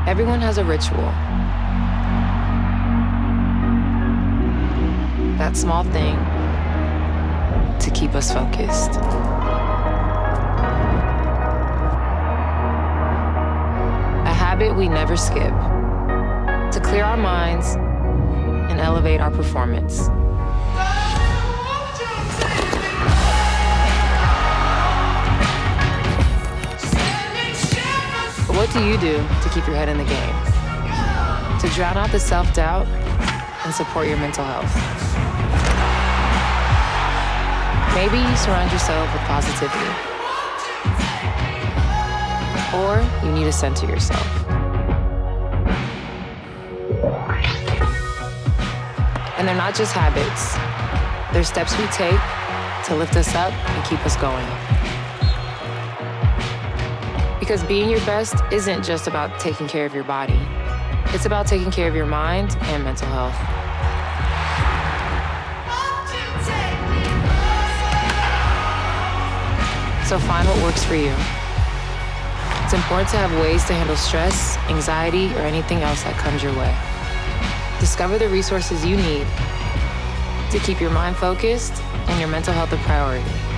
Everyone has a ritual. That small thing to keep us focused. A habit we never skip. To clear our minds and elevate our performance. But what do you do to keep your head in the game? To drown out the self-doubt and support your mental health? Maybe you surround yourself with positivity. Or you need to center yourself. And they're not just habits. They're steps we take to lift us up and keep us going. Because being your best isn't just about taking care of your body. It's about taking care of your mind and mental health. So find what works for you. It's important to have ways to handle stress, anxiety, or anything else that comes your way. Discover the resources you need to keep your mind focused and your mental health a priority.